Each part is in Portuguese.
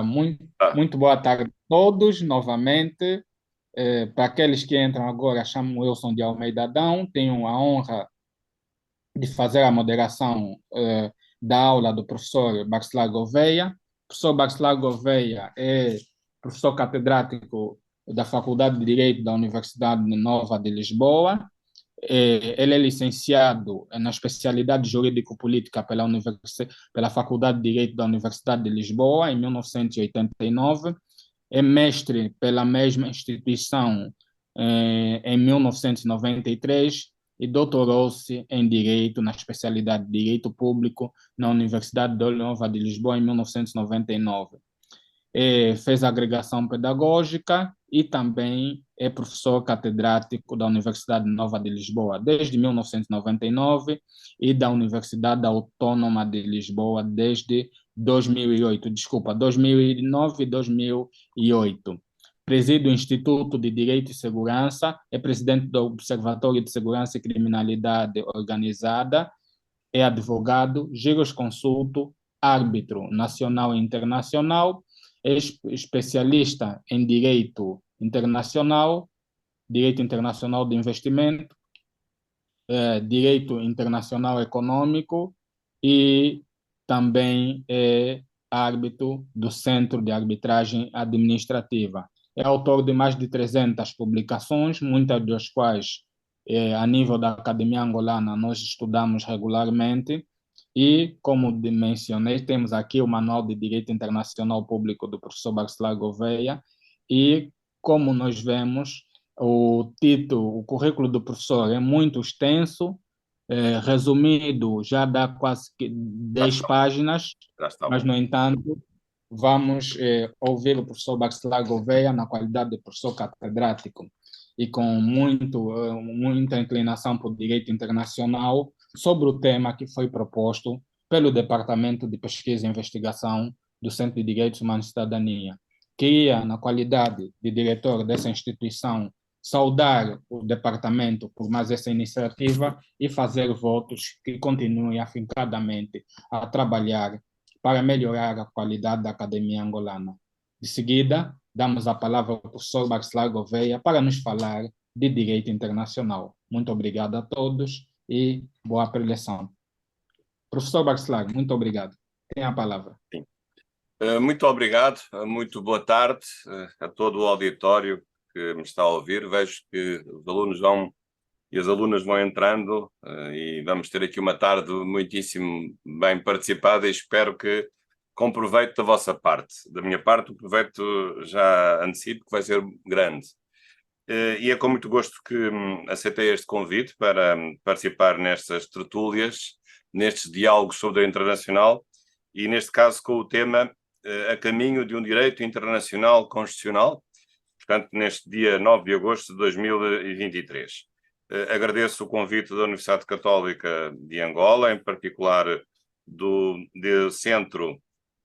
Muito, Ah, muito boa tarde a todos, novamente. Para aqueles que entram agora, chamo Wilson de Almeida Adão. Tenho a honra de fazer a moderação da aula do professor Baxilar Gouveia. O professor Baxilar Gouveia é professor catedrático da Faculdade de Direito da Universidade Nova de Lisboa. Ele é licenciado na especialidade jurídico-política pela Faculdade de Direito da Universidade de Lisboa, em 1989. É mestre pela mesma instituição em 1993 e doutorou-se em Direito, na especialidade de Direito Público, na Universidade Nova de Lisboa, em 1999. Fez agregação pedagógica e também é professor catedrático da Universidade Nova de Lisboa desde 1999 e da Universidade Autônoma de Lisboa desde 2008, desculpa, 2009 e 2008. Preside o Instituto de Direito e Segurança, é presidente do Observatório de Segurança e Criminalidade Organizada, é advogado, jurisconsulto, árbitro nacional e internacional, é especialista em direito internacional de investimento, direito internacional econômico e também é árbitro do Centro de Arbitragem Administrativa. É autor de mais de 300 publicações, muitas das quais, a nível da Academia Angolana, nós estudamos regularmente. E, como mencionei, temos aqui o Manual de Direito Internacional Público do professor Bacelar Gouveia. E, como nós vemos, o currículo do professor é muito extenso, resumido, já dá quase que já 10 está, páginas, já está mas, bom. no entanto, vamos ouvir o professor Bacelar Gouveia na qualidade de professor catedrático e com muita inclinação por direito internacional sobre o tema que foi proposto pelo Departamento de Pesquisa e Investigação do Centro de Direitos Humanos e Cidadania. Queria, na qualidade de diretor dessa instituição, saudar o departamento por mais essa iniciativa e fazer votos que continuem afincadamente a trabalhar para melhorar a qualidade da academia angolana. De seguida, damos a palavra ao professor Bacelar Gouveia para nos falar de direito internacional. Muito obrigado a todos e boa preleção. Professor Bacelar, muito obrigado. Tem a palavra. Sim. Muito obrigado, muito boa tarde a todo o auditório que me está a ouvir. Vejo que os alunos vão e as alunas vão entrando e vamos ter aqui uma tarde muitíssimo bem participada e espero que com proveito da vossa parte. Da minha parte, o proveito já antecipo que vai ser grande. E é com muito gosto que aceitei este convite para participar nestas tertúlias, nestes diálogos sobre o internacional e, neste caso, com o tema a caminho de um direito internacional constitucional, portanto, neste dia 9 de agosto de 2023. Agradeço o convite da Universidade Católica de Angola, em particular do Centro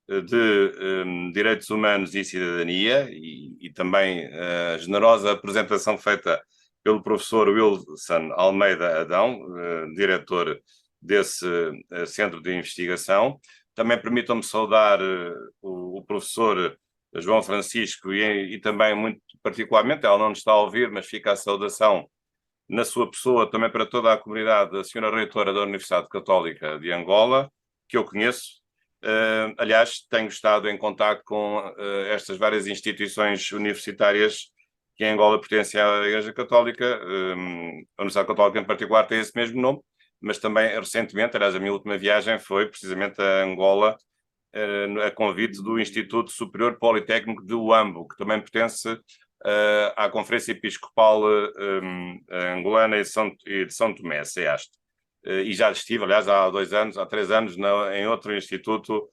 de Direitos Humanos e Cidadania e também a generosa apresentação feita pelo professor Wilson Almeida Adão, diretor desse centro de investigação. Também permitam-me saudar o professor João Francisco e também muito particularmente, ela não nos está a ouvir, mas fica a saudação na sua pessoa também para toda a comunidade, a senhora reitora da Universidade Católica de Angola, que eu conheço. Aliás, tenho estado em contato com estas várias instituições universitárias que em Angola pertencem à Igreja Católica. A Universidade Católica em particular tem esse mesmo nome, mas também recentemente, aliás, a minha última viagem foi precisamente a Angola, a convite do Instituto Superior Politécnico de Huambo, que também pertence à Conferência Episcopal Angolana e de São Tomé, SEAST. E já estive, aliás, há 3 anos, em outro instituto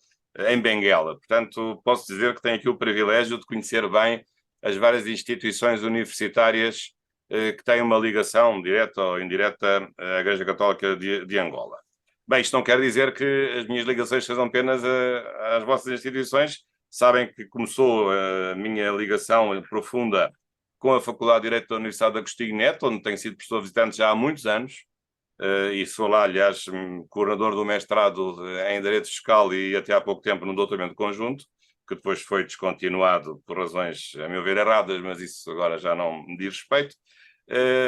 em Benguela. Portanto, posso dizer que tenho aqui o privilégio de conhecer bem as várias instituições universitárias que têm uma ligação direta ou indireta à Igreja Católica de Angola. Bem, isto não quer dizer que as minhas ligações sejam apenas às vossas instituições. Sabem que começou a minha ligação profunda com a Faculdade de Direito da Universidade de Agostinho Neto, onde tenho sido professor visitante já há muitos anos, e sou lá, aliás, coordenador do mestrado em Direito Fiscal e até há pouco tempo no doutoramento conjunto, que depois foi descontinuado por razões, a meu ver, erradas, mas isso agora já não me diz respeito.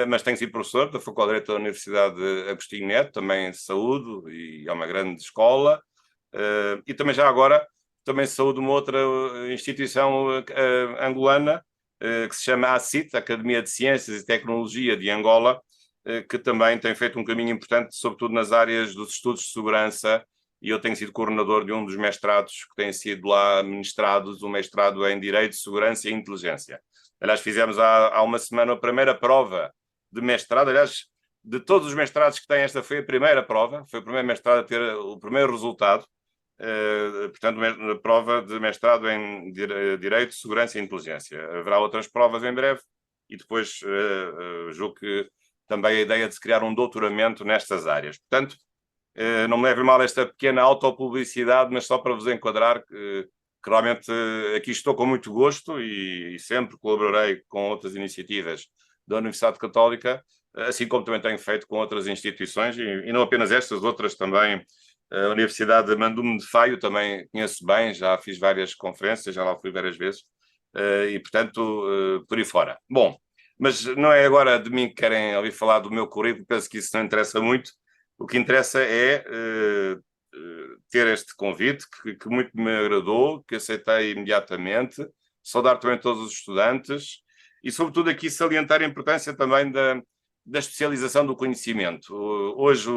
Mas tenho sido professor da Faculdade de Direito da Universidade de Agostinho Neto, também de saúde, e é uma grande escola. E também já agora, também saúde uma outra instituição angolana, que se chama ACIT, Academia de Ciências e Tecnologia de Angola, que também tem feito um caminho importante, sobretudo nas áreas dos estudos de segurança, e eu tenho sido coordenador de um dos mestrados que têm sido lá ministrados, o mestrado em Direito, Segurança e Inteligência. Aliás, fizemos há uma semana a primeira prova de mestrado. Aliás, de todos os mestrados que têm, esta foi a primeira prova, foi o primeiro mestrado a ter o primeiro resultado. Portanto, a prova de mestrado em Direito, Segurança e Inteligência. Haverá outras provas em breve e depois julgo que também a ideia de se criar um doutoramento nestas áreas. Portanto, não me leve mal esta pequena autopublicidade, mas só para vos enquadrar que realmente aqui estou com muito gosto e sempre colaborei com outras iniciativas da Universidade Católica, assim como também tenho feito com outras instituições e não apenas estas, outras também. A Universidade de Mandume de Faio também conheço bem, já fiz várias conferências, já lá fui várias vezes, e portanto, por aí fora. Bom, mas não é agora de mim que querem ouvir falar do meu currículo, penso que isso não interessa muito. O que interessa é ter este convite, que muito me agradou, que aceitei imediatamente, saudar também todos os estudantes e, sobretudo, aqui salientar a importância também da especialização do conhecimento. Hoje,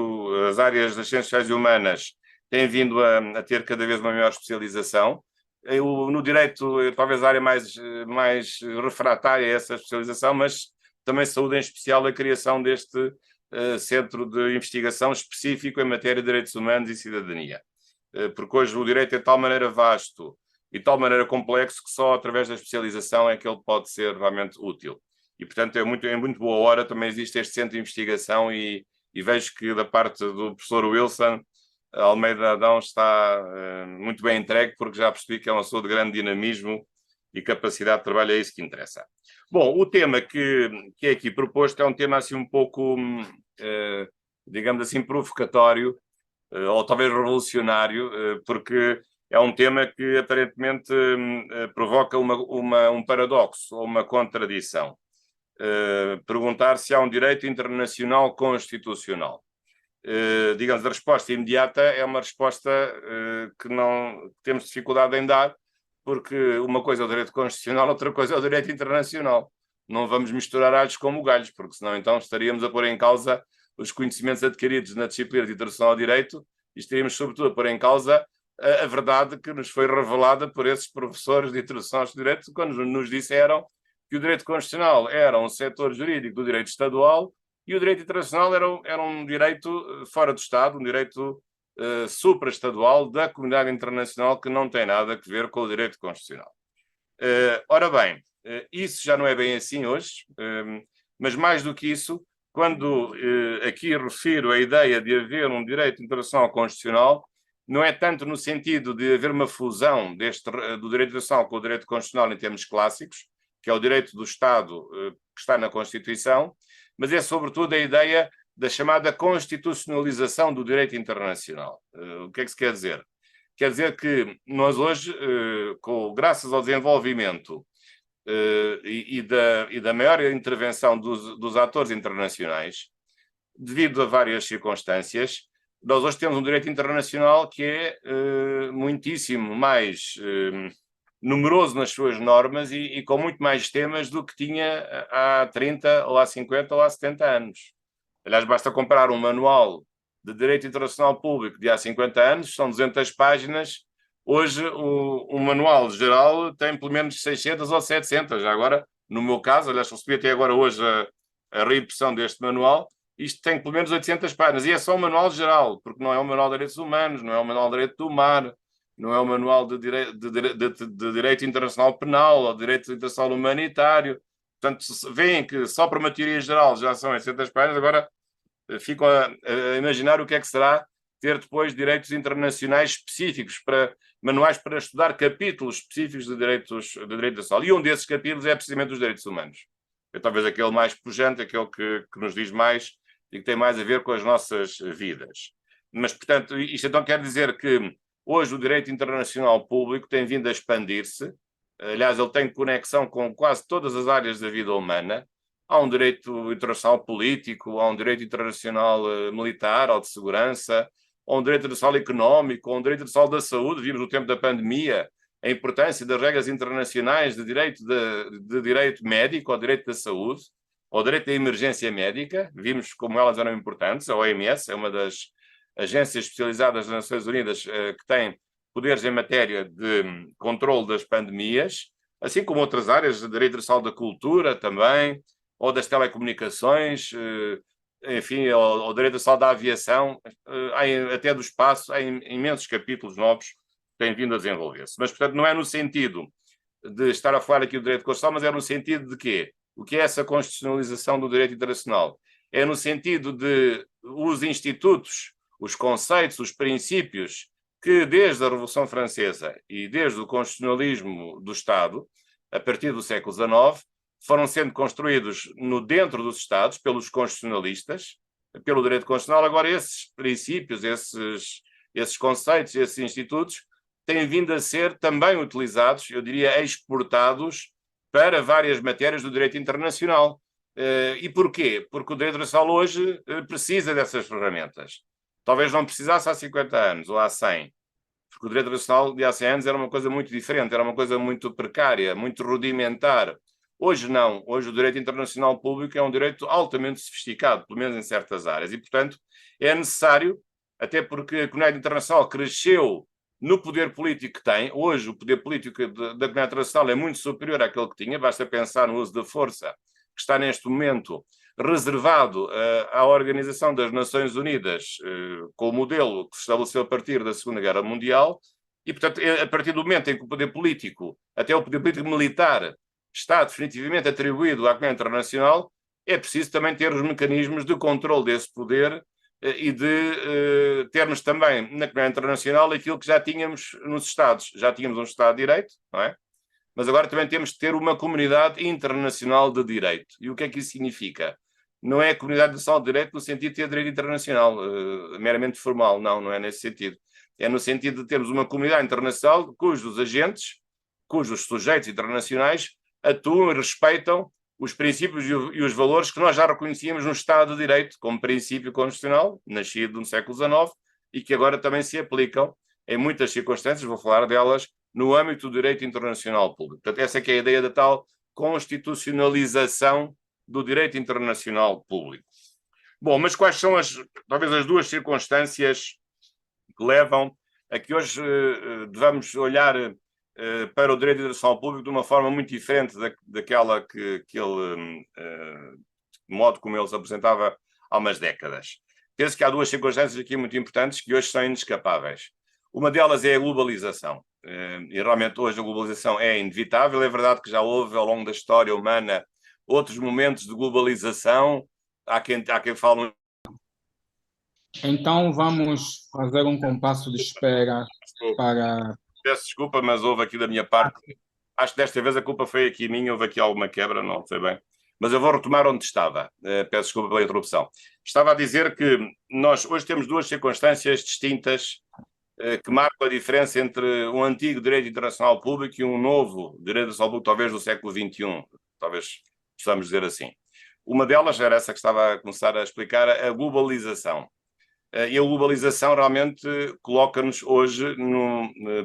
as áreas das ciências sociais e humanas têm vindo a ter cada vez uma maior especialização. No direito, talvez a área mais refratária a essa especialização, mas também saúde em especial a criação deste centro de investigação específico em matéria de direitos humanos e cidadania. Porque hoje o direito é de tal maneira vasto e de tal maneira complexo que só através da especialização é que ele pode ser realmente útil. E, portanto, em muito boa hora também existe este centro de investigação e vejo que da parte do professor Wilson Almeida Adão está muito bem entregue, porque já percebi que é uma pessoa de grande dinamismo e capacidade de trabalho, é isso que interessa. Bom, o tema que é aqui proposto é um tema assim um pouco, digamos assim, provocatório, ou talvez revolucionário, porque é um tema que aparentemente provoca um paradoxo ou uma contradição. Perguntar se há um direito internacional constitucional. Digamos, a resposta imediata é uma resposta que não temos dificuldade em dar, porque uma coisa é o direito constitucional, outra coisa é o direito internacional. Não vamos misturar alhos como galhos, porque senão então estaríamos a pôr em causa os conhecimentos adquiridos na disciplina de introdução ao direito e estaríamos sobretudo a pôr em causa a verdade que nos foi revelada por esses professores de introdução ao direito, quando nos disseram que o direito constitucional era um setor jurídico do direito estadual e o direito internacional era um direito fora do Estado, um direito supraestadual da comunidade internacional que não tem nada a ver com o direito constitucional. Ora bem, isso já não é bem assim hoje, mas mais do que isso, quando aqui refiro a ideia de haver um direito internacional constitucional, não é tanto no sentido de haver uma fusão do direito internacional com o direito constitucional em termos clássicos, que é o direito do Estado que está na Constituição, mas é sobretudo a ideia da chamada constitucionalização do direito internacional. O que é que se quer dizer? Quer dizer que nós hoje, graças ao desenvolvimento e da maior intervenção dos atores internacionais, devido a várias circunstâncias, nós hoje temos um direito internacional que é muitíssimo mais numeroso nas suas normas e com muito mais temas do que tinha há 30, ou há 50, ou há 70 anos. Aliás, basta comparar um manual de Direito Internacional Público de há 50 anos, são 200 páginas. Hoje, o manual geral tem pelo menos 600 ou 700. Já agora, no meu caso, aliás, recebi até agora hoje a reimpressão deste manual, isto tem pelo menos 800 páginas. E é só um manual geral, porque não é um manual de direitos humanos, não é um manual de direito do mar, não é um manual de direito internacional penal ou de direito internacional humanitário. Portanto, veem que só para uma teoria geral já são 800 páginas, agora ficam a imaginar o que é que será ter depois direitos internacionais específicos, manuais para estudar capítulos específicos de direito internacional. E um desses capítulos é precisamente os direitos humanos. É talvez aquele mais pujante, aquele que nos diz mais e que tem mais a ver com as nossas vidas. Mas, portanto, isto então quer dizer que Hoje o direito internacional público tem vindo a expandir-se. Aliás, ele tem conexão com quase todas as áreas da vida humana. Há um direito internacional político, há um direito internacional militar ou de segurança, há um direito internacional económico, há um direito internacional da saúde. Vimos no tempo da pandemia a importância das regras internacionais de direito médico, ao direito da saúde, ao direito da emergência médica. Vimos como elas eram importantes. A OMS é uma das agências especializadas das Nações Unidas que tem poderes em matéria de controle das pandemias, assim como outras áreas, de direito internacional da cultura também, ou das telecomunicações, enfim, ou direito internacional da aviação, até do espaço. Há imensos capítulos novos que têm vindo a desenvolver-se. Mas, portanto, não é no sentido de estar a falar aqui do direito constitucional, mas é no sentido de quê? O que é essa constitucionalização do direito internacional? É no sentido de os institutos, os conceitos, os princípios que desde a Revolução Francesa e desde o constitucionalismo do Estado, a partir do século XIX, foram sendo construídos dentro dos Estados pelos constitucionalistas, pelo direito constitucional. Agora esses princípios, esses conceitos, esses institutos têm vindo a ser também utilizados, eu diria exportados, para várias matérias do direito internacional. E porquê? Porque o direito internacional hoje precisa dessas ferramentas. Talvez não precisasse há 50 anos ou há 100, porque o direito internacional de há 100 anos era uma coisa muito diferente, era uma coisa muito precária, muito rudimentar. Hoje não. Hoje o direito internacional público é um direito altamente sofisticado, pelo menos em certas áreas, e, portanto, é necessário, até porque a comunidade internacional cresceu no poder político que tem. Hoje o poder político da comunidade internacional é muito superior àquele que tinha, basta pensar no uso da força, que está neste momento reservado à Organização das Nações Unidas, com o modelo que se estabeleceu a partir da Segunda Guerra Mundial, e, portanto, a partir do momento em que o poder político, até o poder político militar, está definitivamente atribuído à comunidade internacional, é preciso também ter os mecanismos de controle desse poder e de termos também na comunidade internacional aquilo que já tínhamos nos Estados. Já tínhamos um Estado de Direito, não é? Mas agora também temos de ter uma comunidade internacional de direito. E o que é que isso significa? Não é a comunidade internacional de direito no sentido de ter direito internacional, meramente formal, não é nesse sentido. É no sentido de termos uma comunidade internacional cujos agentes, cujos sujeitos internacionais atuam e respeitam os princípios e os valores que nós já reconhecíamos no Estado de Direito como princípio constitucional, nascido no século XIX, e que agora também se aplicam em muitas circunstâncias, vou falar delas, no âmbito do direito internacional público. Portanto, essa é que é a ideia da tal constitucionalização do direito internacional público. Bom, mas quais são talvez as duas circunstâncias que levam a que hoje devamos olhar para o direito internacional público de uma forma muito diferente daquela que ele, modo como ele se apresentava há umas décadas? Penso que há duas circunstâncias aqui muito importantes que hoje são inescapáveis. Uma delas é a globalização. E realmente hoje a globalização é inevitável. É verdade que já houve ao longo da história humana outros momentos de globalização. Há quem fale. Então vamos fazer um compasso de espera para... Peço desculpa, mas houve aqui da minha parte. Acho que desta vez a culpa foi aqui minha, houve aqui alguma quebra, não sei bem. Mas eu vou retomar onde estava. Peço desculpa pela interrupção. Estava a dizer que nós hoje temos duas circunstâncias distintas que marcam a diferença entre um antigo direito internacional público e um novo direito internacional público, talvez do século XXI, talvez possamos dizer assim. Uma delas era essa que estava a começar a explicar, a globalização. E a globalização realmente coloca-nos hoje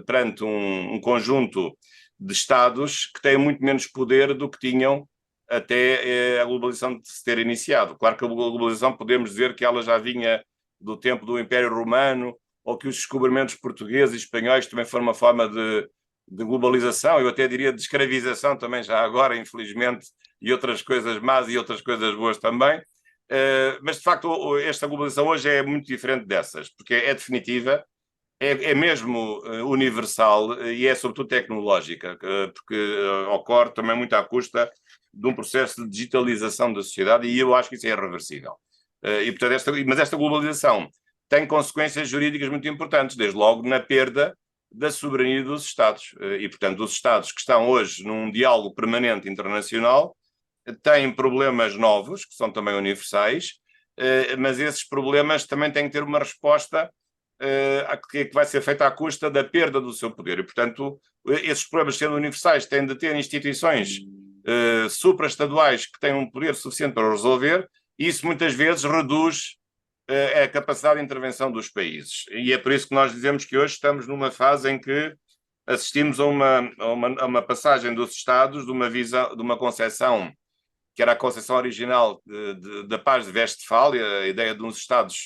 perante um conjunto de Estados que têm muito menos poder do que tinham até a globalização de se ter iniciado. Claro que a globalização podemos dizer que ela já vinha do tempo do Império Romano, ou que os descobrimentos portugueses e espanhóis também foram uma forma de globalização, eu até diria de escravização também já agora, infelizmente, e outras coisas más e outras coisas boas também. Mas, de facto, esta globalização hoje é muito diferente dessas, porque é definitiva, é mesmo universal e é sobretudo tecnológica, porque ocorre também muito à custa de um processo de digitalização da sociedade e eu acho que isso é irreversível. E, portanto, mas esta globalização tem consequências jurídicas muito importantes, desde logo na perda da soberania dos Estados. E, portanto, os Estados que estão hoje num diálogo permanente internacional têm problemas novos, que são também universais, mas esses problemas também têm que ter uma resposta que vai ser feita à custa da perda do seu poder. E, portanto, esses problemas, sendo universais, têm de ter instituições supraestaduais que têm um poder suficiente para resolver, e isso muitas vezes reduz a capacidade de intervenção dos países. E é por isso que nós dizemos que hoje estamos numa fase em que assistimos a uma passagem dos Estados de uma visão, de uma concepção que era a concepção original da Paz de Westfália, a ideia de uns Estados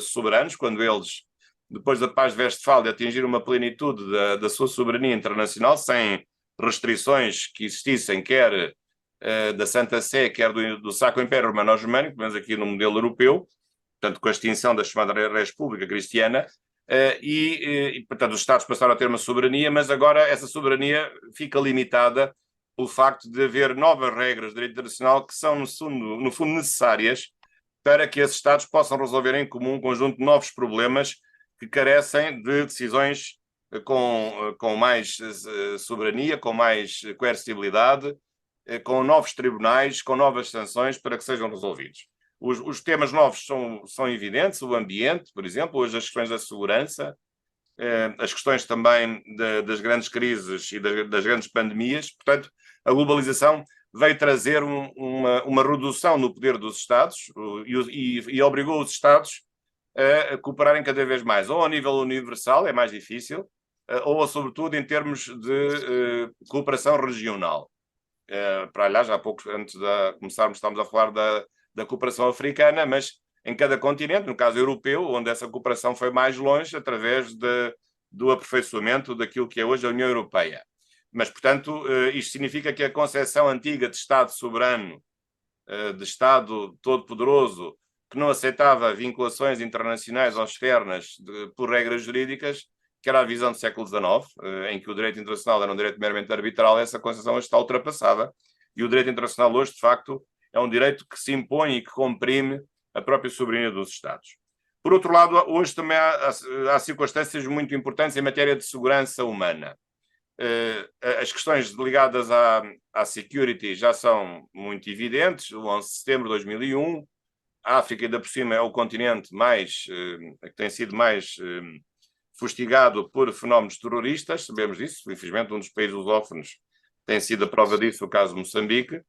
soberanos, quando eles, depois da Paz de Westfália, atingiram uma plenitude da sua soberania internacional, sem restrições que existissem, quer da Santa Sé, quer do Sacro Império Romano-Germânico, pelo menos aqui no modelo europeu, portanto, com a extinção da chamada República Cristiana, portanto, os Estados passaram a ter uma soberania, mas agora essa soberania fica limitada pelo facto de haver novas regras de direito internacional que são, no fundo, necessárias para que esses Estados possam resolver em comum um conjunto de novos problemas que carecem de decisões com mais soberania, com mais coercibilidade, com novos tribunais, com novas sanções para que sejam resolvidos. Os temas novos são evidentes, o ambiente, por exemplo, hoje as questões da segurança, as questões também das grandes crises e das grandes pandemias. Portanto, a globalização veio trazer uma redução no poder dos Estados e obrigou os Estados a cooperarem cada vez mais, ou a nível universal, é mais difícil, ou sobretudo em termos de cooperação regional. Para aliás, já há pouco, antes de começarmos, estamos a falar da cooperação africana, mas em cada continente, no caso europeu, onde essa cooperação foi mais longe, através do aperfeiçoamento daquilo que é hoje a União Europeia. Mas, portanto, isto significa que a concepção antiga de Estado soberano, de Estado todo-poderoso, que não aceitava vinculações internacionais ou externas por regras jurídicas, que era a visão do século XIX, em que o direito internacional era um direito meramente arbitral, essa concepção hoje está ultrapassada. E o direito internacional hoje, de facto, é um direito que se impõe e que comprime a própria soberania dos Estados. Por outro lado, hoje também há circunstâncias muito importantes em matéria de segurança humana. As questões ligadas à security já são muito evidentes. O 11 de setembro de 2001, a África, ainda por cima, é o continente que tem sido mais fustigado por fenómenos terroristas, sabemos disso. Infelizmente, um dos países lusófonos tem sido a prova disso, o caso de Moçambique.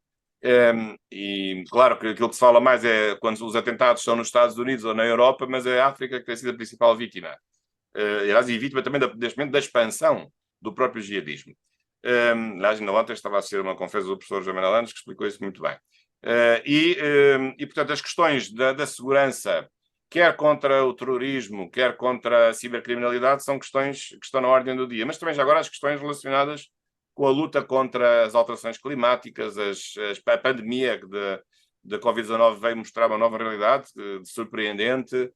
E claro que aquilo que se fala mais é quando os atentados são nos Estados Unidos ou na Europa, mas é a África que tem sido a principal vítima. Aliás, e vítima também neste momento da expansão do próprio jihadismo. Aliás, ainda ontem estava a ser uma conferência do professor Jamal Alanes que explicou isso muito bem. Portanto, as questões da segurança, quer contra o terrorismo, quer contra a cibercriminalidade, são questões que estão na ordem do dia. Mas também já agora as questões relacionadas com a luta contra as alterações climáticas, a pandemia da Covid-19 veio mostrar uma nova realidade surpreendente,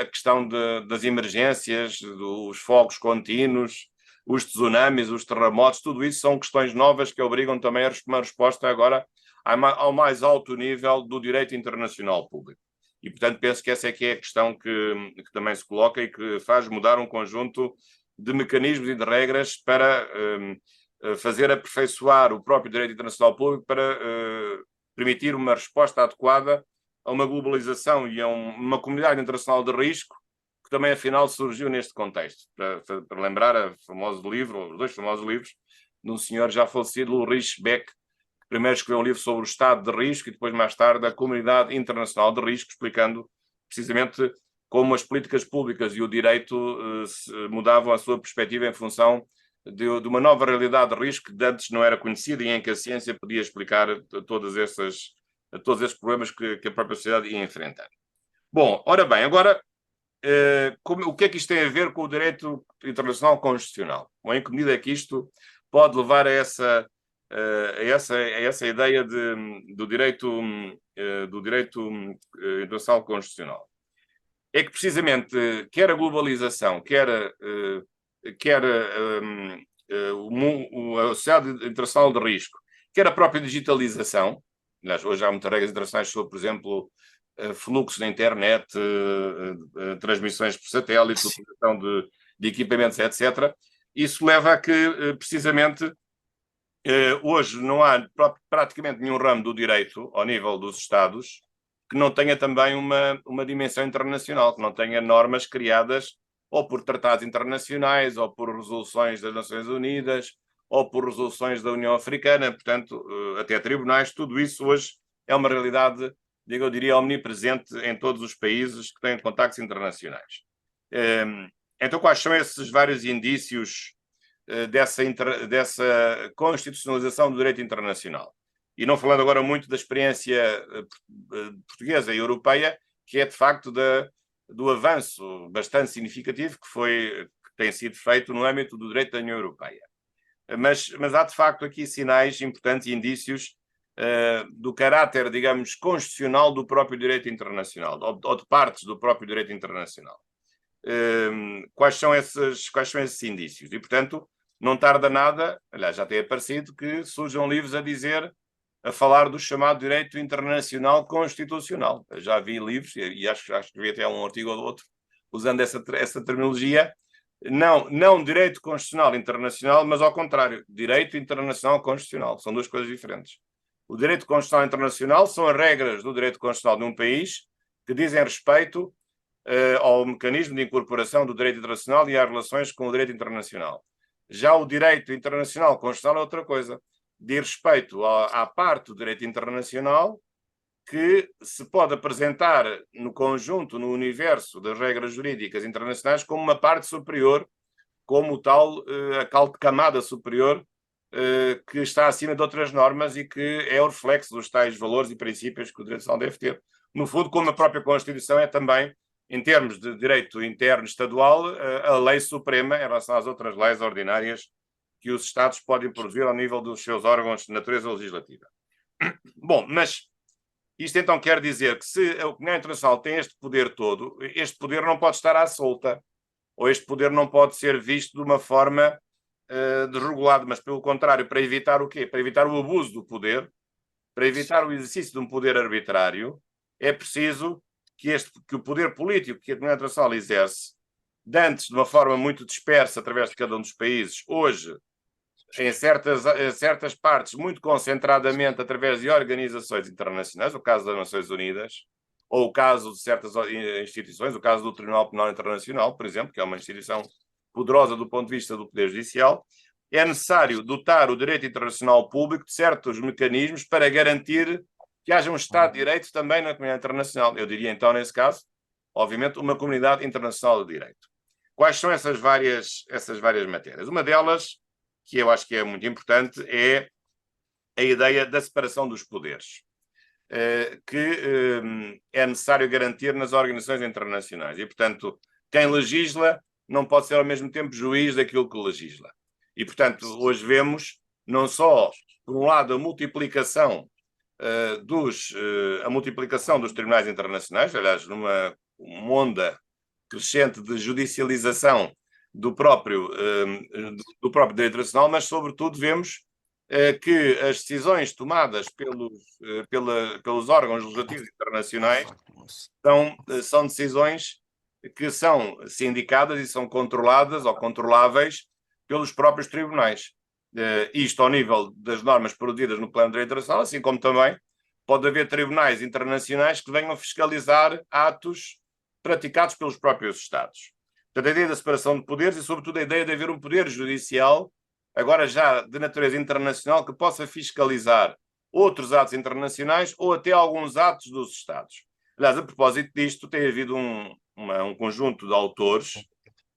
a questão das emergências, dos fogos contínuos, os tsunamis, os terremotos, tudo isso são questões novas que obrigam também a uma resposta agora ao mais alto nível do direito internacional público. E, portanto, penso que essa é que é a questão que também se coloca e que faz mudar um conjunto de mecanismos e de regras para fazer aperfeiçoar o próprio direito internacional público para permitir uma resposta adequada a uma globalização e a uma comunidade internacional de risco que também, afinal, surgiu neste contexto. Para lembrar os dois famosos livros de um senhor já falecido, Ulrich Beck, que primeiro escreveu um livro sobre o estado de risco e depois, mais tarde, a comunidade internacional de risco, explicando precisamente como as políticas públicas e o direito mudavam a sua perspectiva em função de uma nova realidade de risco que antes não era conhecida e em que a ciência podia explicar todos esses problemas que a própria sociedade ia enfrentar. Bom, ora bem, agora, o que é que isto tem a ver com o direito internacional constitucional? Bom, em que medida é que isto pode levar a essa ideia do direito internacional constitucional? É que, precisamente, quer a globalização, quer a sociedade internacional de risco, quer a própria digitalização, aliás, hoje há muitas regras internacionais sobre, por exemplo, fluxos na internet, transmissões por satélite, utilização de equipamentos, etc. Isso leva a que, precisamente, hoje não há praticamente nenhum ramo do direito, ao nível dos Estados, que não tenha também uma dimensão internacional, que não tenha normas criadas ou por tratados internacionais, ou por resoluções das Nações Unidas, ou por resoluções da União Africana, portanto, até tribunais. Tudo isso hoje é uma realidade, eu diria, omnipresente em todos os países que têm contactos internacionais. Então, quais são esses vários indícios dessa constitucionalização do direito internacional? E não falando agora muito da experiência portuguesa e europeia, que é de facto do avanço bastante significativo que tem sido feito no âmbito do direito da União Europeia. Mas há de facto aqui sinais importantes e indícios do caráter, digamos, constitucional do próprio direito internacional, ou de partes do próprio direito internacional. Quais são esses indícios? E, portanto, não tarda nada, aliás, já tem aparecido, que surjam livros a falar do chamado direito internacional constitucional. Eu já vi livros, e acho que vi até um artigo ou outro, usando essa terminologia, não direito constitucional internacional, mas ao contrário, direito internacional constitucional. São duas coisas diferentes. O direito constitucional internacional são as regras do direito constitucional de um país que dizem respeito ao mecanismo de incorporação do direito internacional e às relações com o direito internacional. Já o direito internacional constitucional é outra coisa. Diz respeito à parte do direito internacional que se pode apresentar no conjunto, no universo das regras jurídicas internacionais, como uma parte superior, como a tal camada superior que está acima de outras normas e que é o reflexo dos tais valores e princípios que o direito internacional deve ter. No fundo, como a própria Constituição é também, em termos de direito interno estadual, a lei suprema em relação às outras leis ordinárias que os Estados podem produzir ao nível dos seus órgãos de natureza legislativa. Bom, mas isto então quer dizer que se a comunidade internacional tem este poder todo, este poder não pode estar à solta, ou este poder não pode ser visto de uma forma desregulada, mas pelo contrário, para evitar o quê? Para evitar o abuso do poder, para evitar o exercício de um poder arbitrário, é preciso que o poder político que a comunidade internacional exerce, de antes de uma forma muito dispersa através de cada um dos países, hoje em certas partes, muito concentradamente através de organizações internacionais, o caso das Nações Unidas, ou o caso de certas instituições, o caso do Tribunal Penal Internacional, por exemplo, que é uma instituição poderosa do ponto de vista do Poder Judicial, é necessário dotar o direito internacional público de certos mecanismos para garantir que haja um Estado de Direito também na comunidade internacional. Eu diria, então, nesse caso, obviamente, uma comunidade internacional de direito. Quais são essas várias matérias? Uma delas, que eu acho que é muito importante, é a ideia da separação dos poderes, que é necessário garantir nas organizações internacionais. E, portanto, quem legisla não pode ser ao mesmo tempo juiz daquilo que legisla. E, portanto, hoje vemos não só, por um lado, a multiplicação dos tribunais internacionais, aliás, numa onda crescente de judicialização do próprio direito internacional, mas, sobretudo, vemos que as decisões tomadas pelos órgãos legislativos internacionais são decisões que são sindicadas e são controladas ou controláveis pelos próprios tribunais. Isto ao nível das normas produzidas no plano de direito internacional, assim como também pode haver tribunais internacionais que venham fiscalizar atos praticados pelos próprios Estados. Portanto, a ideia da separação de poderes e, sobretudo, a ideia de haver um poder judicial, agora já de natureza internacional, que possa fiscalizar outros atos internacionais ou até alguns atos dos Estados. Aliás, a propósito disto, tem havido um conjunto de autores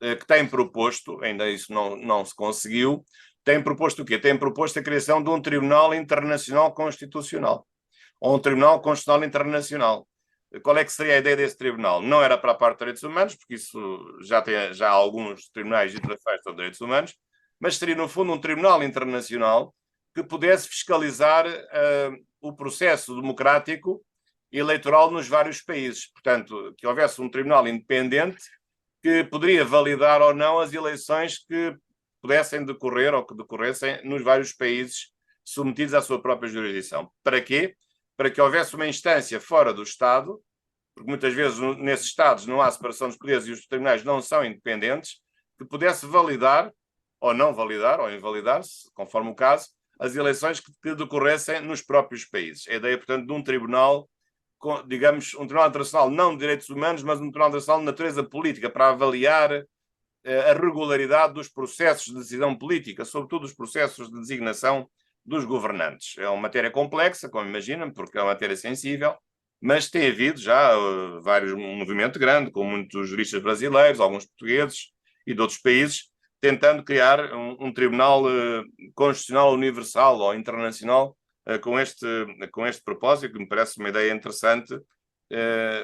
que têm proposto, ainda isso não se conseguiu, têm proposto o quê? Têm proposto a criação de um Tribunal Internacional Constitucional, ou um Tribunal Constitucional Internacional. Qual é que seria a ideia desse tribunal? Não era para a parte de direitos humanos, porque isso já há alguns tribunais internacionais sobre direitos humanos, mas seria, no fundo, um tribunal internacional que pudesse fiscalizar o processo democrático e eleitoral nos vários países. Portanto, que houvesse um tribunal independente que poderia validar ou não as eleições que pudessem decorrer ou que decorressem nos vários países submetidos à sua própria jurisdição. Para quê? Para que houvesse uma instância fora do Estado, porque muitas vezes nesses Estados não há separação dos poderes e os tribunais não são independentes, que pudesse validar, ou não validar, ou invalidar-se, conforme o caso, as eleições que decorressem nos próprios países. A ideia, portanto, de um tribunal, digamos, um tribunal internacional não de direitos humanos, mas um tribunal internacional de natureza política, para avaliar a regularidade dos processos de decisão política, sobretudo os processos de designação dos governantes. É uma matéria complexa, como imaginam, porque é uma matéria sensível, mas tem havido já um movimento grande, com muitos juristas brasileiros, alguns portugueses e de outros países, tentando criar um tribunal constitucional universal ou internacional com este propósito, que me parece uma ideia interessante,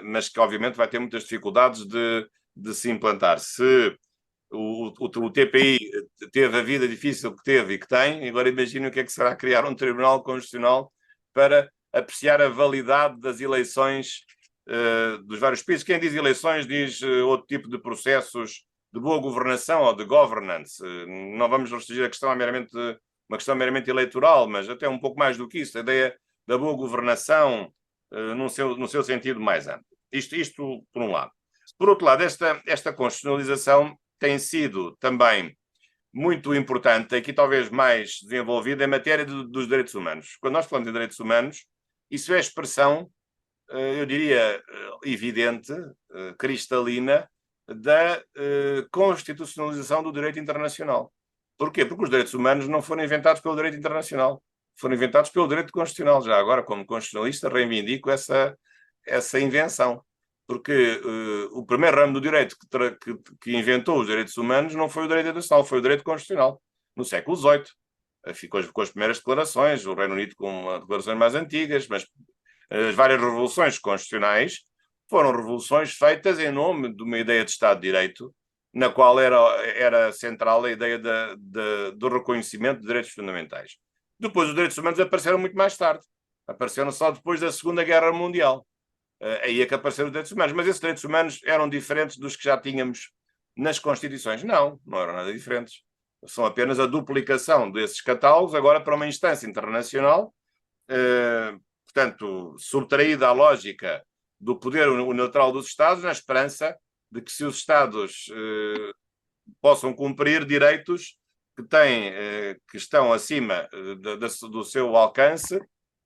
mas que obviamente vai ter muitas dificuldades de se implantar. Se o TPI teve a vida difícil que teve e que tem, agora imaginem o que é que será criar um tribunal constitucional para apreciar a validade das eleições dos vários países. Quem diz eleições diz outro tipo de processos de boa governação ou de governance. Não vamos restringir a questão a uma questão meramente eleitoral, mas até um pouco mais do que isso, a ideia da boa governação no seu sentido mais amplo. Isto por um lado. Por outro lado, esta constitucionalização tem sido também muito importante, aqui talvez mais desenvolvida, em matéria dos direitos humanos. Quando nós falamos de direitos humanos, isso é a expressão, eu diria, evidente, cristalina, da constitucionalização do direito internacional. Porquê? Porque os direitos humanos não foram inventados pelo direito internacional, foram inventados pelo direito constitucional. Já agora, como constitucionalista, reivindico essa invenção. Porque o primeiro ramo do direito que inventou os direitos humanos não foi o direito internacional, foi o direito constitucional, no século XVIII. Ficou com as primeiras declarações, o Reino Unido com declarações mais antigas, mas as várias revoluções constitucionais foram revoluções feitas em nome de uma ideia de Estado de Direito, na qual era central a ideia do reconhecimento de direitos fundamentais. Depois, os direitos humanos apareceram muito mais tarde. Apareceram só depois da Segunda Guerra Mundial. Aí é que apareceram os direitos humanos. Mas esses direitos humanos eram diferentes dos que já tínhamos nas Constituições? Não eram nada diferentes. São apenas a duplicação desses catálogos agora para uma instância internacional, portanto, subtraída à lógica do poder unilateral dos Estados, na esperança de que se os Estados possam cumprir direitos que estão acima do seu alcance,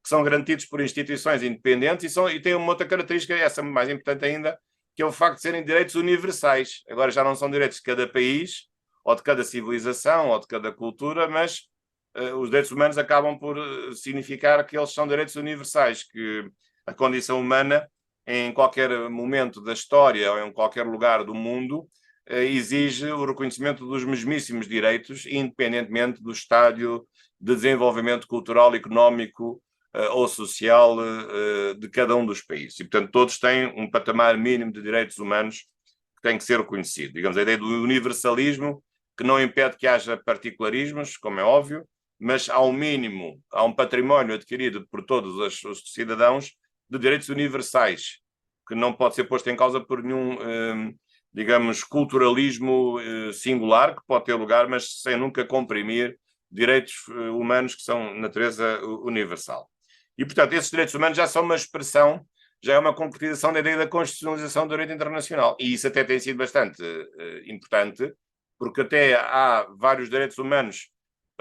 que são garantidos por instituições independentes e têm uma outra característica, essa mais importante ainda, que é o facto de serem direitos universais. Agora já não são direitos de cada país, ou de cada civilização, ou de cada cultura, mas os direitos humanos acabam por significar que eles são direitos universais, que a condição humana, em qualquer momento da história ou em qualquer lugar do mundo, exige o reconhecimento dos mesmíssimos direitos, independentemente do estádio de desenvolvimento cultural, económico ou social de cada um dos países. E, portanto, todos têm um patamar mínimo de direitos humanos que tem que ser reconhecido. Digamos, a ideia do universalismo, que não impede que haja particularismos, como é óbvio, mas ao mínimo há um património adquirido por todos os cidadãos de direitos universais, que não pode ser posto em causa por nenhum, digamos, culturalismo singular, que pode ter lugar, mas sem nunca comprimir direitos humanos que são de natureza universal. E, portanto, esses direitos humanos já são uma expressão, já é uma concretização da ideia da constitucionalização do direito internacional. E isso até tem sido bastante importante, porque até há vários direitos humanos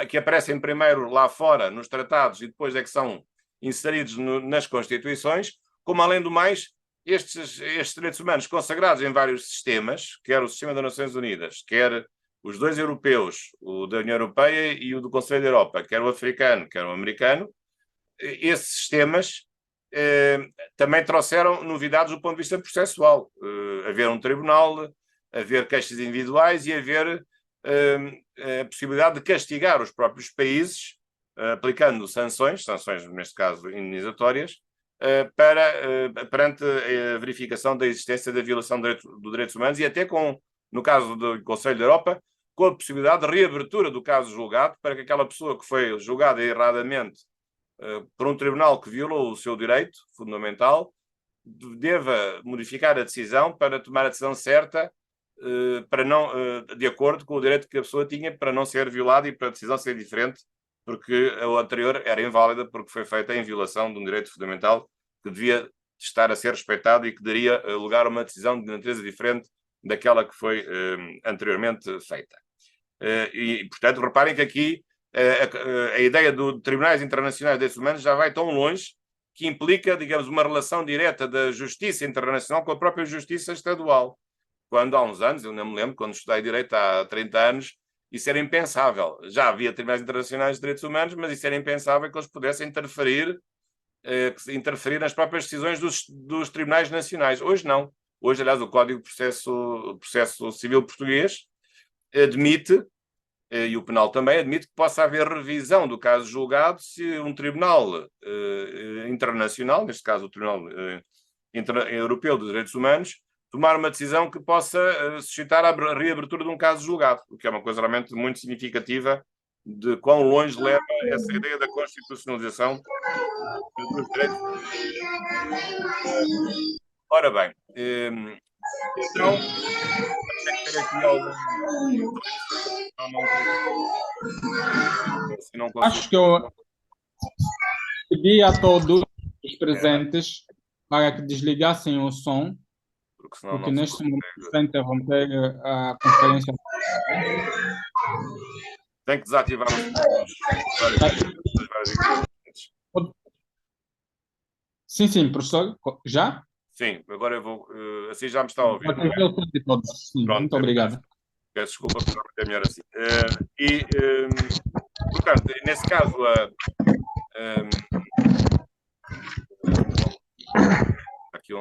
que aparecem primeiro lá fora, nos tratados, e depois é que são inseridos nas Constituições, como, além do mais, estes direitos humanos consagrados em vários sistemas, quer o sistema das Nações Unidas, quer os dois europeus, o da União Europeia e o do Conselho da Europa, quer o africano, quer o americano, esses sistemas também trouxeram novidades do ponto de vista processual. Haver um tribunal, haver queixas individuais e haver a possibilidade de castigar os próprios países, aplicando sanções, neste caso indenizatórias, perante a verificação da existência da violação dos direitos humanos e até no caso do Conselho da Europa, com a possibilidade de reabertura do caso julgado para que aquela pessoa que foi julgada erradamente por um tribunal que violou o seu direito fundamental deva modificar a decisão para tomar a decisão certa para não, de acordo com o direito que a pessoa tinha para não ser violada e para a decisão ser diferente, porque a anterior era inválida porque foi feita em violação de um direito fundamental que devia estar a ser respeitado e que daria lugar a uma decisão de natureza diferente daquela que foi anteriormente feita. E, portanto, reparem que aqui a ideia do Tribunais Internacionais de Direitos Humanos já vai tão longe que implica, digamos, uma relação direta da justiça internacional com a própria justiça estadual. quando há uns anos, eu não me lembro, quando estudei Direito há 30 anos, isso era impensável. Já havia tribunais internacionais de direitos humanos, mas isso era impensável que eles pudessem interferir nas próprias decisões dos tribunais nacionais. Hoje não. Hoje, aliás, o Código de Processo Civil português admite, e o penal também admite, que possa haver revisão do caso julgado se um tribunal internacional, neste caso o Tribunal Europeu dos Direitos Humanos, tomar uma decisão que possa suscitar a reabertura de um caso julgado, o que é uma coisa realmente muito significativa de quão longe leva essa ideia da constitucionalização dos direitos. Ora bem, então, tem que ter aqui algum... Acho que eu pedi a todos os presentes para que desligassem o som, porque neste momento está a interromper a conferência. Tem que desativar os Sim, professor. Já? Sim, agora eu vou... assim já me está a ouvir. Sim, pronto, muito obrigado. Peço desculpa por não ter melhor assim. Portanto, nesse caso, aqui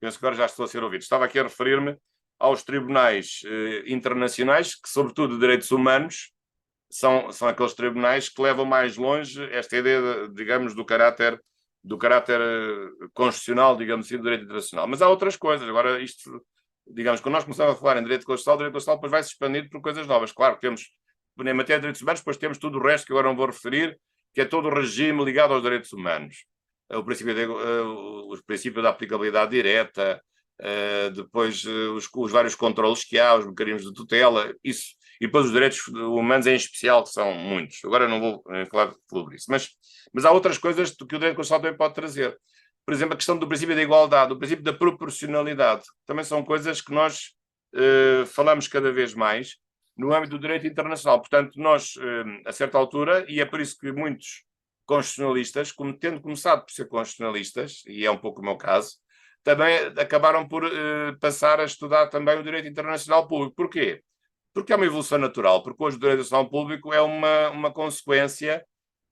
penso que agora já estou a ser ouvido. Estava aqui a referir-me aos tribunais internacionais, que, sobretudo de direitos humanos, são aqueles tribunais que levam mais longe esta ideia, digamos, do caráter constitucional, digamos assim, do direito internacional. Mas há outras coisas. Agora, isto, digamos, quando nós começamos a falar em direito constitucional depois vai se expandir por coisas novas. Claro que temos, em matéria de direitos humanos, depois temos tudo o resto que agora não vou referir, que é todo o regime ligado aos direitos humanos. O princípio da aplicabilidade direta, depois os vários controles que há, os mecanismos de tutela, isso, e depois os direitos humanos em especial, que são muitos. Agora não vou falar sobre isso, mas há outras coisas que o direito constitucional também pode trazer. Por exemplo, a questão do princípio da igualdade, o princípio da proporcionalidade, também são coisas que nós falamos cada vez mais no âmbito do direito internacional. Portanto, nós, a certa altura, e é por isso que muitos constitucionalistas, tendo começado por ser constitucionalistas, e é um pouco o meu caso, também acabaram por passar a estudar também o direito internacional público. Porquê? Porque é uma evolução natural, porque hoje o direito internacional público é uma consequência,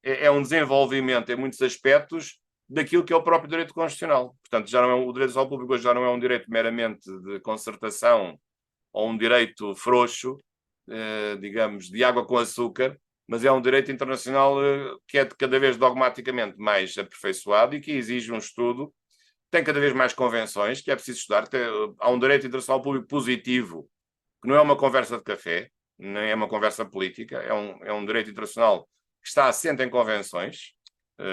é um desenvolvimento em muitos aspectos daquilo que é o próprio direito constitucional. Portanto, já não é, o direito internacional público hoje já não é um direito meramente de concertação ou um direito frouxo, digamos, de água com açúcar, mas é um direito internacional que é cada vez dogmaticamente mais aperfeiçoado e que exige um estudo, tem cada vez mais convenções, que é preciso estudar. Há um direito internacional público positivo, que não é uma conversa de café, nem é uma conversa política, é um direito internacional que está assente em convenções,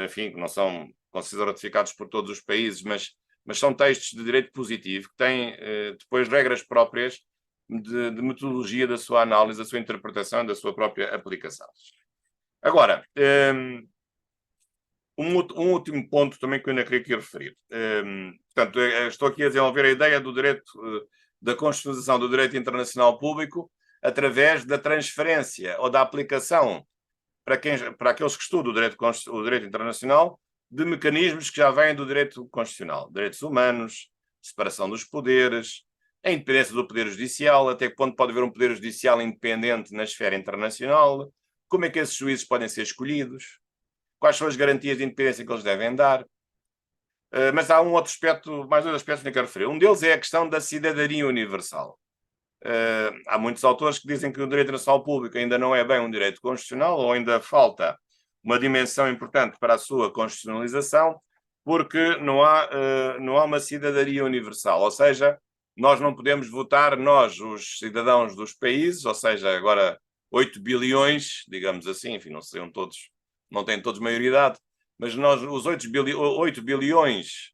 enfim, que não são ratificados por todos os países, mas são textos de direito positivo, que têm depois regras próprias de metodologia da sua análise, da sua interpretação e da sua própria aplicação. Agora, um último ponto também que eu ainda queria aqui referir. Portanto, estou aqui a desenvolver a ideia do direito, da constitucionalização do direito internacional público através da transferência ou da aplicação para aqueles que estudam o direito internacional de mecanismos que já vêm do direito constitucional. Direitos humanos, separação dos poderes, a independência do poder judicial, até que ponto pode haver um poder judicial independente na esfera internacional, como é que esses juízes podem ser escolhidos, quais são as garantias de independência que eles devem dar. Mas há mais dois aspectos que eu quero referir. Um deles é a questão da cidadania universal. Há muitos autores que dizem que o direito internacional público ainda não é bem um direito constitucional, ou ainda falta uma dimensão importante para a sua constitucionalização, porque não há uma cidadania universal. Ou seja, nós não podemos votar, nós, os cidadãos dos países, ou seja, agora 8 bilhões, digamos assim, enfim, não seriam todos, não têm todos maioridade, mas nós, os 8 bilhões,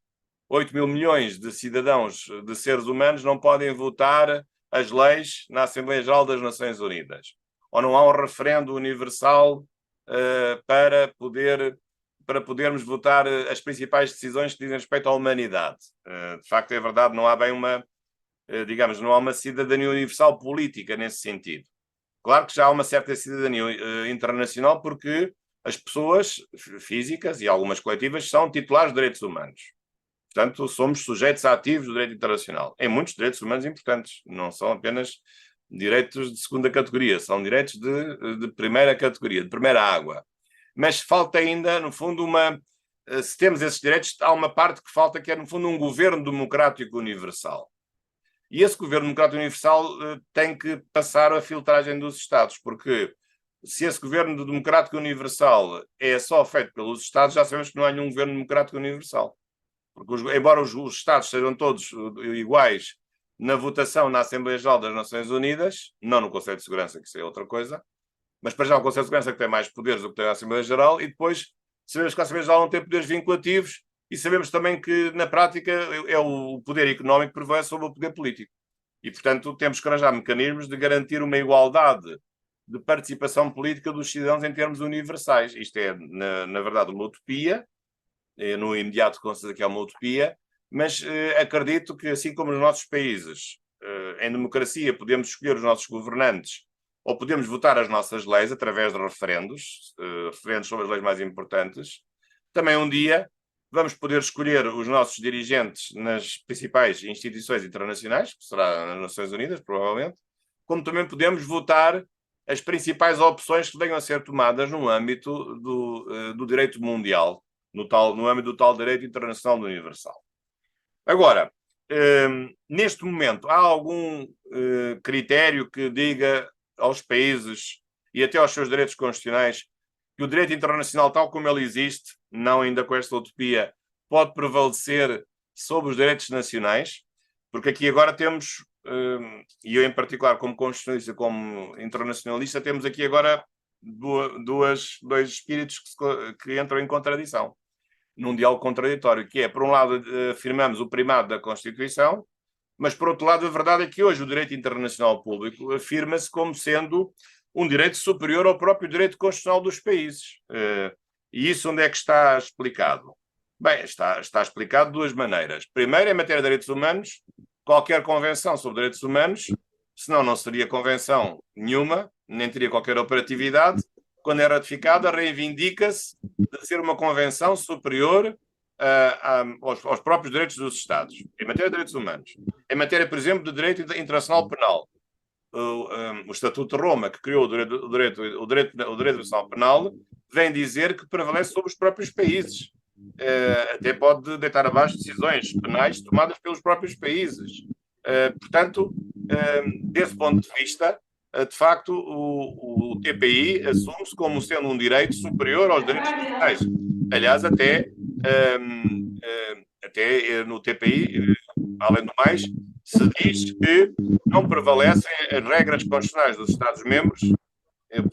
8 mil milhões de cidadãos, de seres humanos, não podem votar as leis na Assembleia Geral das Nações Unidas. Ou não há um referendo universal para podermos votar as principais decisões que dizem respeito à humanidade. De facto, é verdade, não há bem não há uma cidadania universal política nesse sentido. Claro que já há uma certa cidadania internacional porque as pessoas físicas e algumas coletivas são titulares de direitos humanos. Portanto, somos sujeitos ativos do direito internacional. Em muitos direitos humanos importantes. Não são apenas direitos de segunda categoria, são direitos de primeira categoria, de primeira água. Mas falta ainda, no fundo, se temos esses direitos, há uma parte que falta, que é, no fundo, um governo democrático universal. E esse governo democrático universal tem que passar a filtragem dos Estados, porque se esse governo democrático universal é só feito pelos Estados, já sabemos que não há nenhum governo democrático universal. Porque, embora os Estados sejam todos iguais na votação na Assembleia Geral das Nações Unidas, não no Conselho de Segurança, que isso é outra coisa, mas para já o Conselho de Segurança que tem mais poderes do que tem a Assembleia Geral, e depois sabemos que a Assembleia Geral não tem poderes vinculativos, e sabemos também que, na prática, é o poder económico que prevalece sobre o poder político. E, portanto, temos que arranjar mecanismos de garantir uma igualdade de participação política dos cidadãos em termos universais. Isto é, na verdade, uma utopia, no imediato considero que é uma utopia, mas acredito que, assim como nos nossos países, em democracia, podemos escolher os nossos governantes ou podemos votar as nossas leis através de referendos, referendos sobre as leis mais importantes, também um dia vamos poder escolher os nossos dirigentes nas principais instituições internacionais, que será nas Nações Unidas, provavelmente, como também podemos votar as principais opções que venham a ser tomadas no âmbito do direito mundial, no âmbito do tal direito internacional universal. Agora, neste momento, há algum critério que diga aos países e até aos seus direitos constitucionais que o direito internacional, tal como ele existe, não ainda com esta utopia, pode prevalecer sobre os direitos nacionais? Porque aqui agora temos, e eu em particular como constitucionalista, como internacionalista, temos aqui agora dois espíritos que entram em contradição, num diálogo contraditório, que é, por um lado, afirmamos o primado da Constituição, mas, por outro lado, a verdade é que hoje o direito internacional público afirma-se como sendo um direito superior ao próprio direito constitucional dos países. E isso onde é que está explicado? Bem, está explicado de duas maneiras. Primeiro, em matéria de direitos humanos, qualquer convenção sobre direitos humanos, senão não seria convenção nenhuma, nem teria qualquer operatividade, quando é ratificada, reivindica-se de ser uma convenção superior aos próprios direitos dos Estados, em matéria de direitos humanos. Em matéria, por exemplo, de direito internacional penal, o Estatuto de Roma, que criou o direito internacional penal, vem dizer que prevalece sobre os próprios países. Até pode deitar abaixo decisões penais tomadas pelos próprios países. Portanto, desse ponto de vista, de facto, o TPI assume-se como sendo um direito superior aos direitos nacionais. Aliás, até no TPI, além do mais, se diz que não prevalecem as regras constitucionais dos Estados-membros. Eu,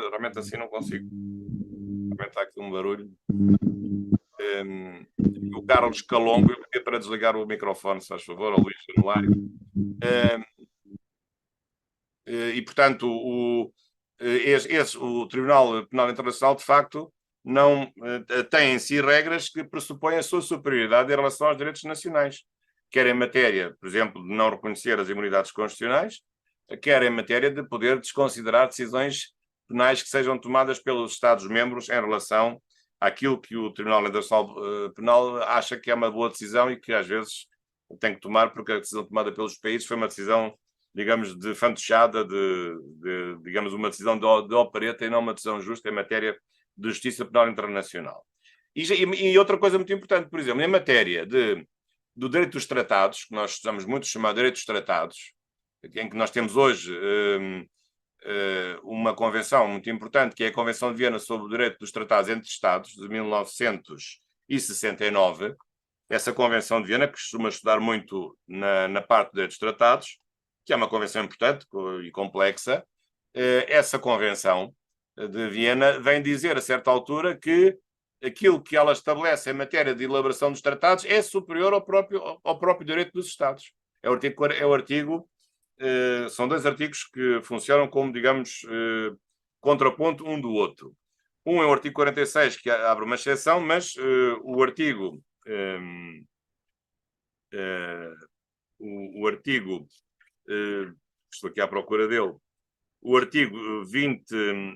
realmente assim não consigo. Realmente está aqui um barulho. O Carlos Calongo, eu pedi para desligar o microfone, se faz favor, ao Luís Januário. E, portanto, o Tribunal Penal Internacional, de facto, não tem em si regras que pressupõem a sua superioridade em relação aos direitos nacionais, quer em matéria, por exemplo, de não reconhecer as imunidades constitucionais, quer em matéria de poder desconsiderar decisões penais que sejam tomadas pelos Estados-membros em relação àquilo que o Tribunal Internacional Penal acha que é uma boa decisão e que às vezes tem que tomar, porque a decisão tomada pelos países foi uma decisão, digamos, de fantochada, digamos, uma decisão de opereta e não uma decisão justa em matéria de justiça penal internacional. E outra coisa muito importante, por exemplo, em matéria do direito dos tratados, que nós estamos muito chamar de direito dos tratados, em que nós temos hoje uma convenção muito importante, que é a Convenção de Viena sobre o Direito dos Tratados entre Estados, de 1969. Essa Convenção de Viena, que costuma estudar muito na parte dos tratados, que é uma convenção importante e complexa. Essa Convenção de Viena vem dizer, a certa altura, que aquilo que ela estabelece em matéria de elaboração dos tratados é superior ao próprio direito dos Estados. São dois artigos que funcionam como, digamos, contraponto um do outro. Um é o artigo 46, que abre uma exceção, mas o artigo... estou aqui à procura dele, o artigo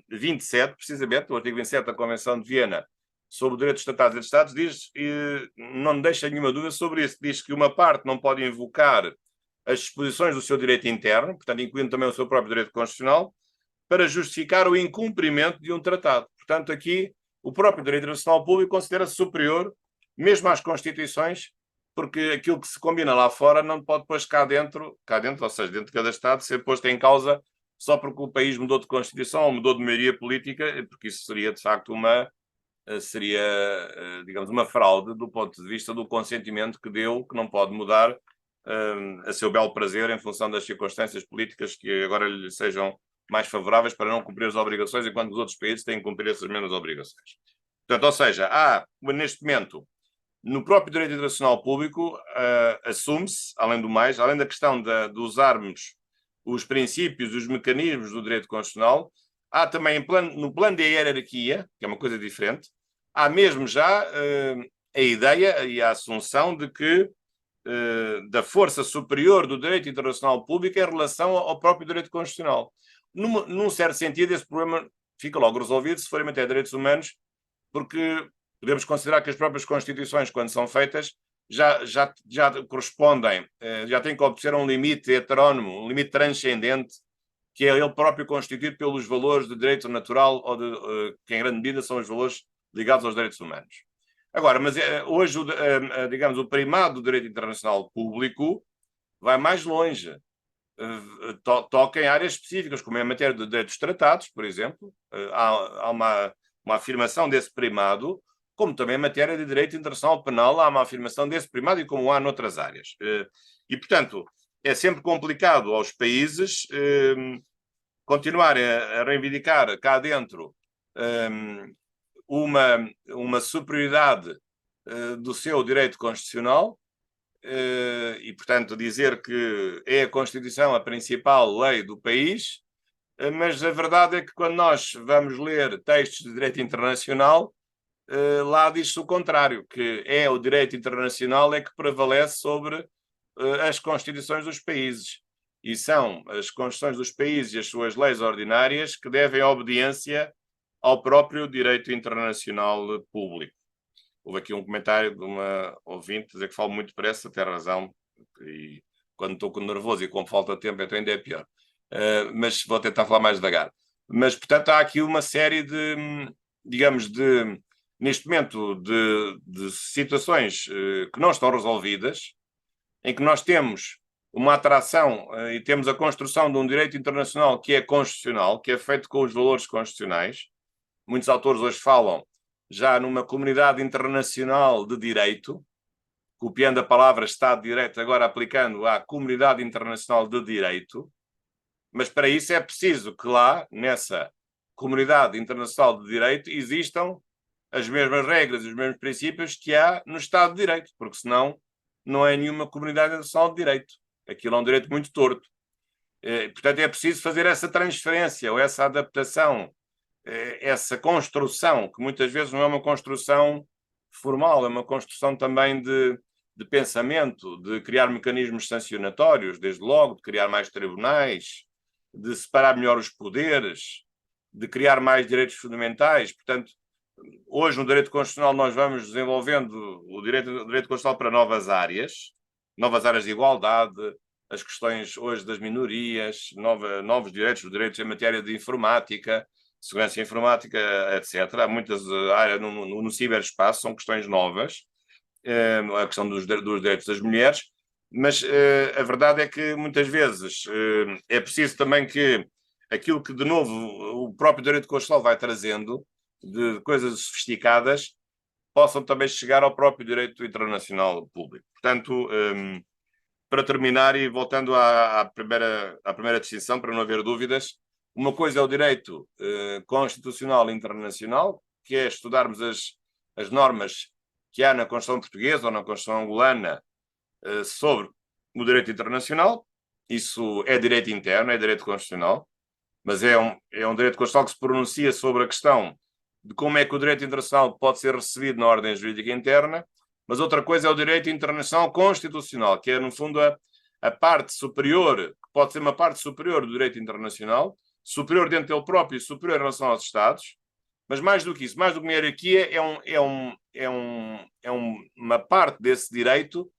27, precisamente, o artigo 27 da Convenção de Viena sobre o direito dos Tratados entre Estados, diz, e não deixa nenhuma dúvida sobre isso, diz que uma parte não pode invocar as disposições do seu direito interno, portanto, incluindo também o seu próprio direito constitucional, para justificar o incumprimento de um tratado. Portanto, aqui, o próprio direito internacional público considera-se superior, mesmo às Constituições, porque aquilo que se combina lá fora não pode depois cá dentro, ou seja, dentro de cada Estado, ser posto em causa só porque o país mudou de Constituição ou mudou de maioria política, porque isso seria, de facto, digamos, uma fraude do ponto de vista do consentimento que deu, que não pode mudar a seu belo prazer em função das circunstâncias políticas que agora lhe sejam mais favoráveis para não cumprir as obrigações, enquanto os outros países têm que cumprir essas mesmas obrigações. Portanto, ou seja, há, neste momento, no próprio direito internacional público, assume-se, além do mais, além da questão de usarmos os princípios, os mecanismos do direito constitucional, há também no plano da hierarquia, que é uma coisa diferente, há mesmo já a ideia e a assunção de que da força superior do direito internacional público em relação ao próprio direito constitucional. Num certo sentido, esse problema fica logo resolvido se forem até direitos humanos, porque podemos considerar que as próprias Constituições, quando são feitas, já correspondem, já têm que obedecer a um limite heterónomo, um limite transcendente, que é ele próprio constituído pelos valores de direito natural, ou que em grande medida são os valores ligados aos direitos humanos. Agora, mas hoje, digamos, o primado do direito internacional público vai mais longe. Toca em áreas específicas, como é a matéria de direitos tratados, por exemplo. Há uma afirmação desse primado, como também em matéria de direito internacional penal há uma afirmação desse primado e como há noutras áreas. E, portanto, é sempre complicado aos países continuarem a reivindicar cá dentro uma superioridade do seu direito constitucional e, portanto, dizer que é a Constituição a principal lei do país, mas a verdade é que quando nós vamos ler textos de direito internacional, lá diz-se o contrário, que é o direito internacional é que prevalece sobre as Constituições dos países. E são as Constituições dos países e as suas leis ordinárias que devem obediência ao próprio direito internacional público. Houve aqui um comentário de uma ouvinte dizer que falo muito depressa, tem razão, e quando estou nervoso e com falta de tempo então ainda é pior. Mas vou tentar falar mais devagar. Mas, portanto, há aqui uma série de, digamos, neste momento, de situações que não estão resolvidas, em que nós temos uma atração e temos a construção de um direito internacional que é constitucional, que é feito com os valores constitucionais. Muitos autores hoje falam já numa comunidade internacional de direito, copiando a palavra Estado de Direito, agora aplicando à comunidade internacional de direito, mas para isso é preciso que lá, nessa comunidade internacional de direito, existam as mesmas regras e os mesmos princípios que há no Estado de Direito, porque senão não é nenhuma comunidade internacional de direito. Aquilo é um direito muito torto. Portanto, é preciso fazer essa transferência ou essa adaptação, essa construção, que muitas vezes não é uma construção formal, é uma construção também de pensamento, de criar mecanismos sancionatórios, desde logo, de criar mais tribunais, de separar melhor os poderes, de criar mais direitos fundamentais. Portanto, hoje no direito constitucional nós vamos desenvolvendo o direito constitucional para novas áreas de igualdade, as questões hoje das minorias, novos direitos, os direitos em matéria de informática, segurança informática, etc. Há muitas áreas no ciberespaço, são questões novas, a questão dos direitos das mulheres, mas a verdade é que muitas vezes é preciso também que aquilo que, de novo, o próprio direito constitucional vai trazendo, de coisas sofisticadas, possam também chegar ao próprio direito internacional público. Portanto, para terminar e voltando à primeira distinção, para não haver dúvidas, uma coisa é o direito constitucional internacional, que é estudarmos as normas que há na Constituição Portuguesa ou na Constituição Angolana sobre o direito internacional. Isso é direito interno, é direito constitucional, mas é um direito constitucional que se pronuncia sobre a questão de como é que o direito internacional pode ser recebido na ordem jurídica interna, mas outra coisa é o direito internacional constitucional, que é, no fundo, a parte superior, que pode ser uma parte superior do direito internacional, superior dentro dele próprio e superior em relação aos Estados, mas mais do que isso, mais do que uma hierarquia, uma parte desse direito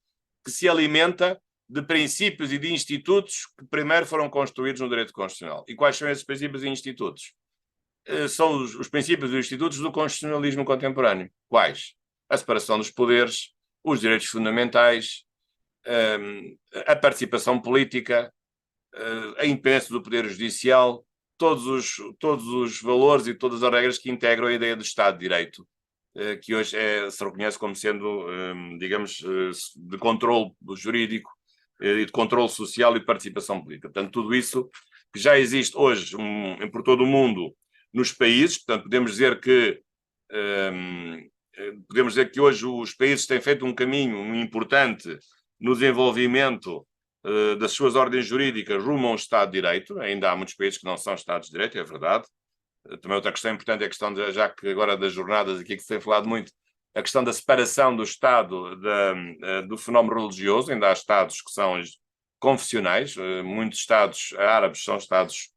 que se alimenta de princípios e de institutos que primeiro foram construídos no direito constitucional. E quais são esses princípios e institutos? São os princípios e os institutos do constitucionalismo contemporâneo. Quais? A separação dos poderes, os direitos fundamentais, a participação política, a independência do poder judicial, todos os valores e todas as regras que integram a ideia de Estado de Direito, que hoje se reconhece como sendo, digamos, de controle jurídico e de controle social e de participação política. Portanto, tudo isso que já existe hoje por todo o mundo nos países, portanto, podemos dizer que hoje os países têm feito um caminho importante no desenvolvimento das suas ordens jurídicas rumo a um Estado de Direito. Ainda há muitos países que não são Estados de Direito, é verdade. Também outra questão importante é a questão, já que agora das jornadas aqui que se tem falado muito, a questão da separação do Estado do fenómeno religioso. Ainda há Estados que são confessionais, muitos Estados árabes são Estados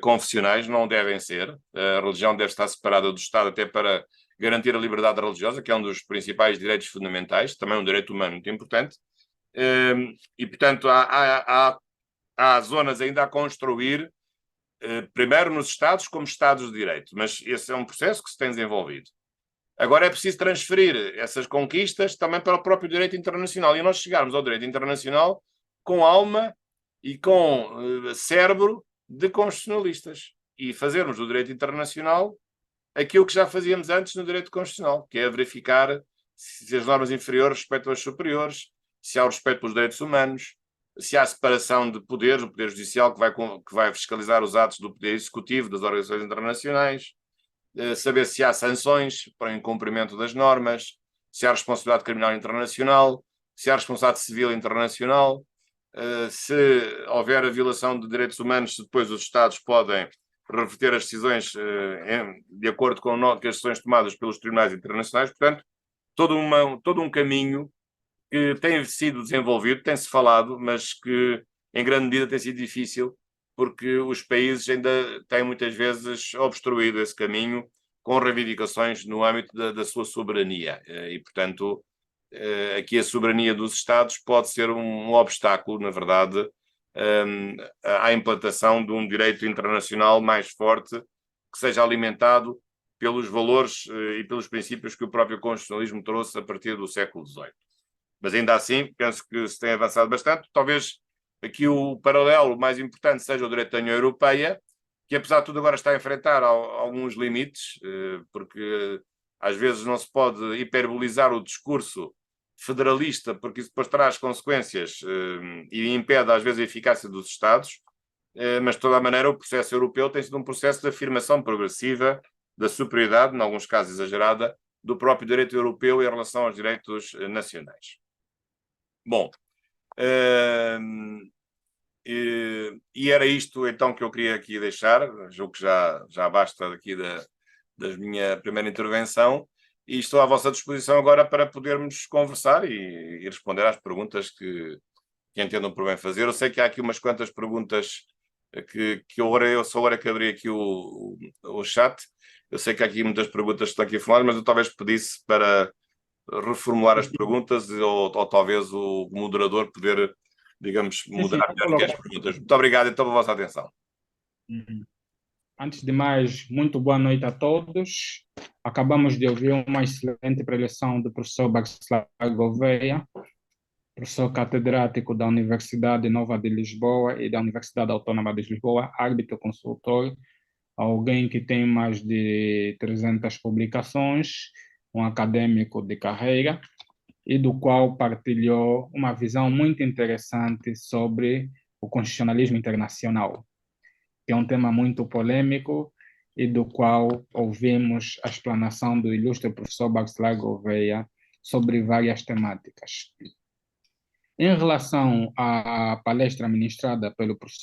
confessionais, não devem ser. A religião deve estar separada do Estado até para garantir a liberdade religiosa, que é um dos principais direitos fundamentais, também um direito humano muito importante. E, portanto, há zonas ainda a construir, primeiro nos Estados como Estados de Direito, mas esse é um processo que se tem desenvolvido. Agora é preciso transferir essas conquistas também para o próprio direito internacional, e nós chegarmos ao direito internacional com alma e com cérebro de constitucionalistas, e fazermos do direito internacional aquilo que já fazíamos antes no direito constitucional, que é verificar se as normas inferiores respeitam as superiores, se há o respeito pelos direitos humanos, se há separação de poderes, o poder judicial que vai fiscalizar os atos do poder executivo, das organizações internacionais, saber se há sanções para o incumprimento das normas, se há responsabilidade criminal internacional, se há responsabilidade civil internacional, se houver a violação de direitos humanos, se depois os Estados podem reverter as decisões de acordo com as decisões tomadas pelos tribunais internacionais. Portanto, todo um caminho que tem sido desenvolvido, tem-se falado, mas que em grande medida tem sido difícil, porque os países ainda têm muitas vezes obstruído esse caminho com reivindicações no âmbito da sua soberania. E, portanto, aqui a soberania dos Estados pode ser um obstáculo, na verdade, à implantação de um direito internacional mais forte, que seja alimentado pelos valores e pelos princípios que o próprio constitucionalismo trouxe a partir do século XVIII. Mas ainda assim, penso que se tem avançado bastante. Talvez aqui o paralelo mais importante seja o direito da União Europeia, que apesar de tudo agora está a enfrentar alguns limites, porque às vezes não se pode hiperbolizar o discurso federalista, porque isso depois traz consequências e impede às vezes a eficácia dos Estados, mas de toda a maneira o processo europeu tem sido um processo de afirmação progressiva da superioridade, em alguns casos exagerada, do próprio direito europeu em relação aos direitos nacionais. Bom, e era isto então que eu queria aqui deixar. Julgo que já basta aqui da minha primeira intervenção, e estou à vossa disposição agora para podermos conversar e responder às perguntas que entendam por bem fazer. Eu sei que há aqui umas quantas perguntas que eu só agora que abri aqui o chat. Eu sei que há aqui muitas perguntas que estão aqui a falar, mas eu talvez pedisse para reformular as perguntas ou talvez o moderador poder, digamos, moderar melhor aqui as perguntas. Muito obrigado então pela vossa atenção. Antes de mais, muito boa noite a todos. Acabamos de ouvir uma excelente preleção do professor Bacelar Gouveia, professor catedrático da Universidade Nova de Lisboa e da Universidade Autônoma de Lisboa, árbitro consultor, alguém que tem mais de 300 publicações, um acadêmico de carreira, e do qual partilhou uma visão muito interessante sobre o constitucionalismo internacional, que é um tema muito polêmico e do qual ouvimos a explanação do ilustre professor Bacelar Gouveia sobre várias temáticas. Em relação à palestra ministrada pelo professor